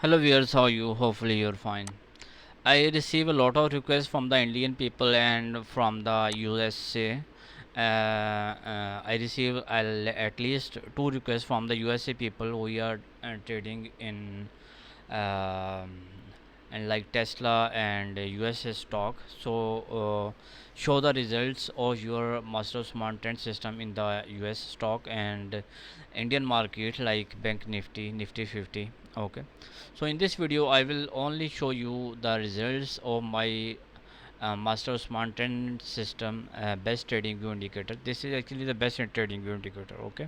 Hello viewers, how are you? Hopefully you're fine. I receive a lot of requests from the Indian people and from the USA. I receive at least two requests from the USA people who are trading in um, and like Tesla and USA stock. So show the results of your master smart trend system in the US stock and Indian market like Bank Nifty, Nifty 50. Okay, so in this video I will only show you the results of my master smart trend system best trading view indicator. This is actually the best trading view indicator. Okay,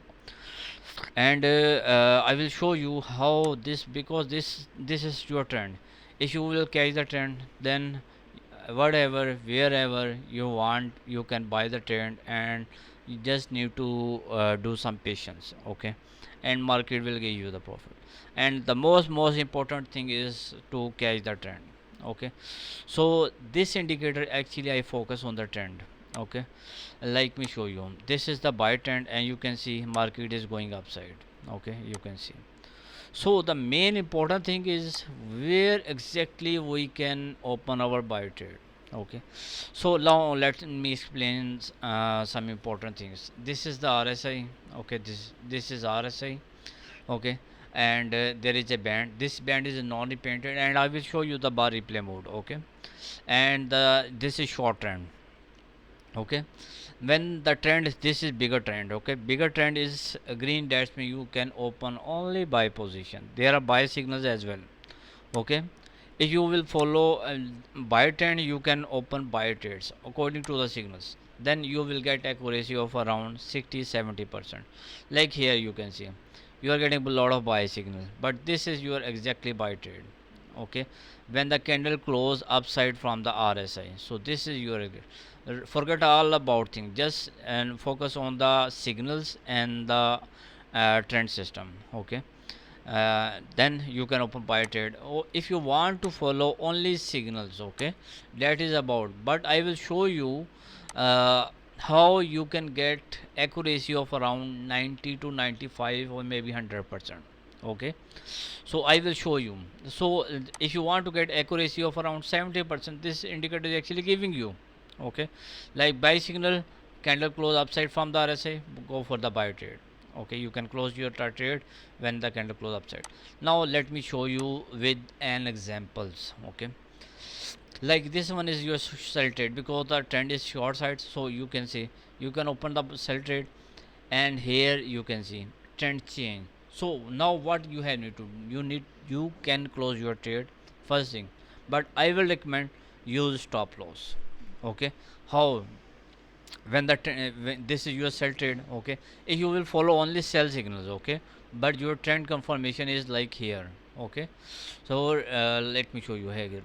and I will show you how this, because this is your trend. If you will catch the trend, then whatever wherever you want you can buy the trend, and you just need to do some patience. Okay, and market will give you the profit. And the most important thing is to catch the trend. Okay, so this indicator actually I focus on the trend. Okay, let me show you. This is the buy trend and you can see market is going upside. Okay, you can see. So the main important thing is where exactly we can open our buy trade. Okay, so now let me explain some important things. This is the RSI. Okay, this is RSI. Okay, and there is a band. This band is non-repainted and I will show you the bar replay mode. Okay, and this is short trend. Okay, when the trend is, this is bigger trend. Okay, bigger trend is green, that's mean you can open only buy position. There are buy signals as well. Okay, if you will follow buy trend, you can open buy trades according to the signals, then you will get accuracy of around 60-70%. Like here you can see you are getting a lot of buy signal, but this is your exactly buy trade. Okay, when the candle close upside from the RSI, so this is your forget all about things, just and focus on the signals and the trend system. Okay, then you can open buy trade. Or if you want to follow only signals, okay, that is about, but I will show you uh, how you can get accuracy of around 90 to 95 or maybe 100%. Okay, so I will show you. So if you want to get accuracy of around 70%, this indicator is actually giving you. Okay, like buy signal, candle close upside from the RSI, go for the buy trade. Okay, you can close your trade when the candle close upside. Now let me show you with an examples. Okay, like this one is your sell trade, because the trend is short side, so you can see you can open the sell trade, and here you can see trend change. So now what you have need to, you can close your trade first thing, but I will recommend use stop loss. Okay, how, when when this is your sell trade. Okay, if you will follow only sell signals, okay, but your trend confirmation is like here. Okay, so let me show you here.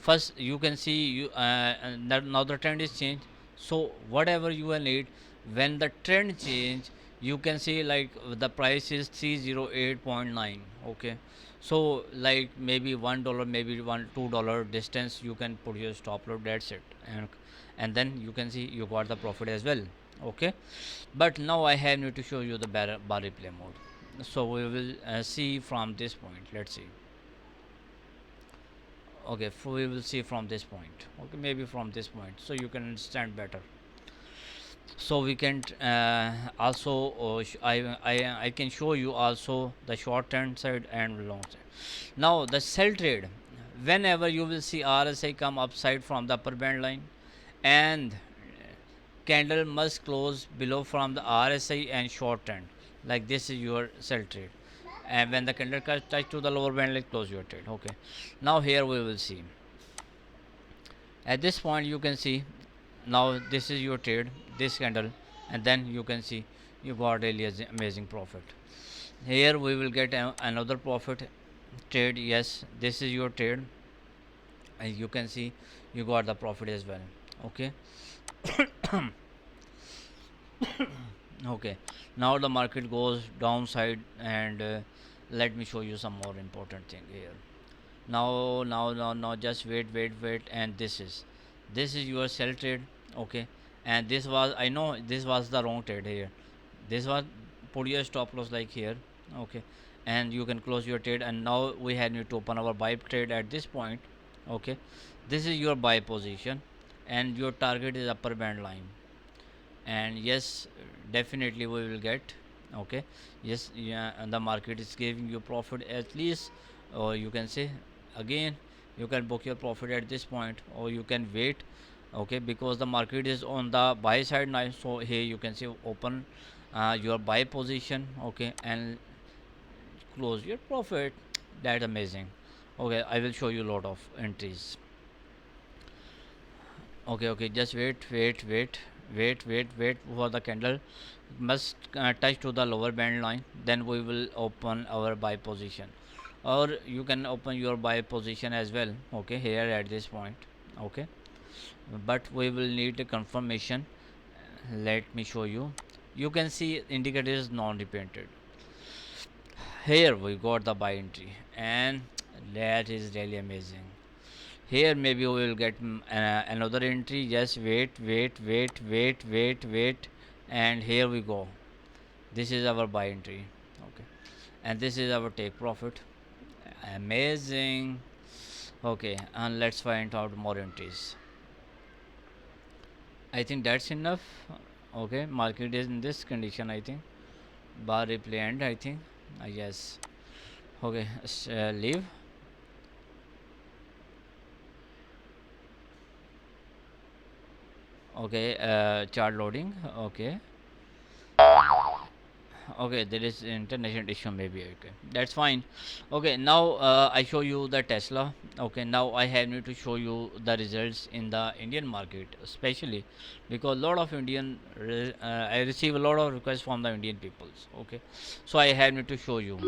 First you can see you now the trend is changed. So whatever you will need, when the trend change, you can see like the price is 308.9. Okay, so like maybe $1, maybe $2 distance, you can put your stop loss, that's it. And then you can see you got the profit as well. Okay, but now I have need to show you the bar replay mode. So we will see from this point. Let's see. Okay, we will see from this point. Okay, maybe from this point, so you can understand better. So we can also I can show you also the short term side and long side. Now the sell trade, whenever you will see RSI come upside from the upper band line, and candle must close below from the RSI and short trend, like this is your sell trade. And when the candle touch to the lower band, let close your trade. Okay, now here we will see. At this point you can see now this is your trade, this candle, and then you can see you got really amazing profit. Here we will get another profit trade. Yes, this is your trade, and you can see you got the profit as well. Okay. Okay, now the market goes downside, and let me show you some more important thing here. Now just wait, and this is your sell trade. Okay, and this was, I know this was the wrong trade here. This was, put your stop loss like here. Okay, and you can close your trade. And now we have need to open our buy trade at this point. Okay, this is your buy position, and your target is upper band line. And yes, definitely we will get. Okay, yes, yeah, and the market is giving you profit at least, or you can say again, you can book your profit at this point, or you can wait. Okay, because the market is on the buy side now, so here you can see open your buy position. Okay, and close your profit. That's amazing. Okay, I will show you a lot of entries. Okay, okay, just wait for the candle must touch to the lower band line, then we will open our buy position, or you can open your buy position as well. Okay, here at this point. Okay, but we will need a confirmation. Let me show you. You can see indicator is non-repeated. Here we got the buy entry, and that is really amazing. Here maybe we will get another entry. Just wait, and here we go. This is our buy entry. Okay, and this is our take profit. Amazing. Okay, and let's find out more entries. I think that's enough. Okay, market is in this condition. I think bar replay end. I think yes. Okay, leave. Okay, chart loading. Okay, okay, there is international issue maybe. Okay, that's fine. Okay, now I show you the Tesla. Okay, now I have need to show you the results in the Indian market, especially because a lot of I receive a lot of requests from the Indian peoples. Okay, so I have need to show you.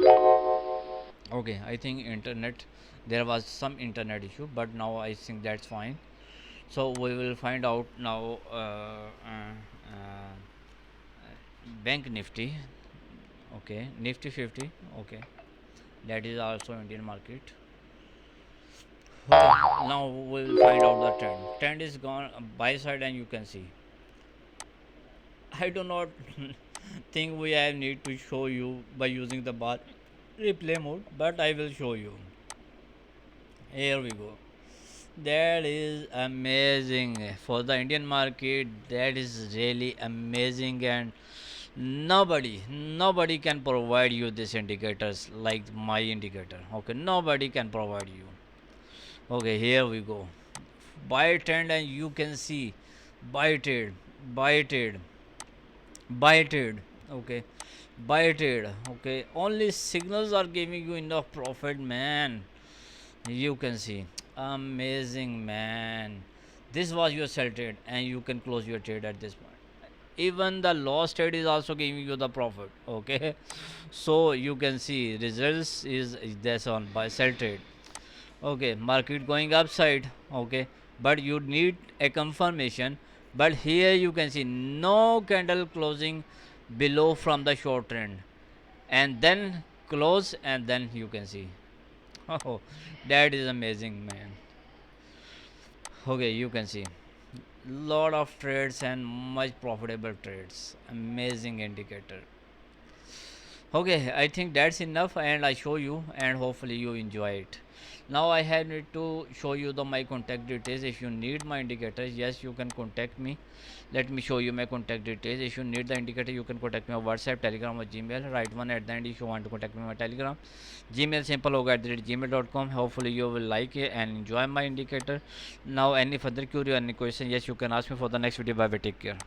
Okay, I think internet, there was some internet issue, but now I think that's fine. So we will find out now. Bank Nifty. Okay, Nifty 50. Okay, that is also Indian market. Okay, now we'll find out the trend. Trend is gone buy side, and you can see. I do not think we have need to show you by using the bar replay mode, but I will show you. Here we go. That is amazing for the Indian market. That is really amazing, and nobody can provide you these indicators like my indicator. Okay, nobody can provide you. Okay, here we go. Buy trend, and you can see buy trade, buy trade, buy trade. Okay, buy trade. Okay, only signals are giving you enough profit, man. You can see amazing, man. This was your sell trade, and you can close your trade at this point. Even the loss trade is also giving you the profit. Okay, so you can see results is this on by sell trade. Okay, market going upside. Okay, but you need a confirmation. But here you can see no candle closing below from the short trend, and then close, and then you can see. Oh, that is amazing, man. Okay, you can see lot of trades and much profitable trades. Amazing indicator. Okay, I think that's enough, and I show you, and hopefully you enjoy it. Now I have need to show you the my contact details. If you need my indicators, yes, you can contact me. Let me show you my contact details. If you need the indicator, you can contact me on WhatsApp, Telegram, or Gmail. Write one at the end if you want to contact me on Telegram. Gmail simple hoga @gmail.com. Hopefully you will like it and enjoy my indicator. Now any further query or any question, yes, you can ask me for the next video. Bye bye, take care.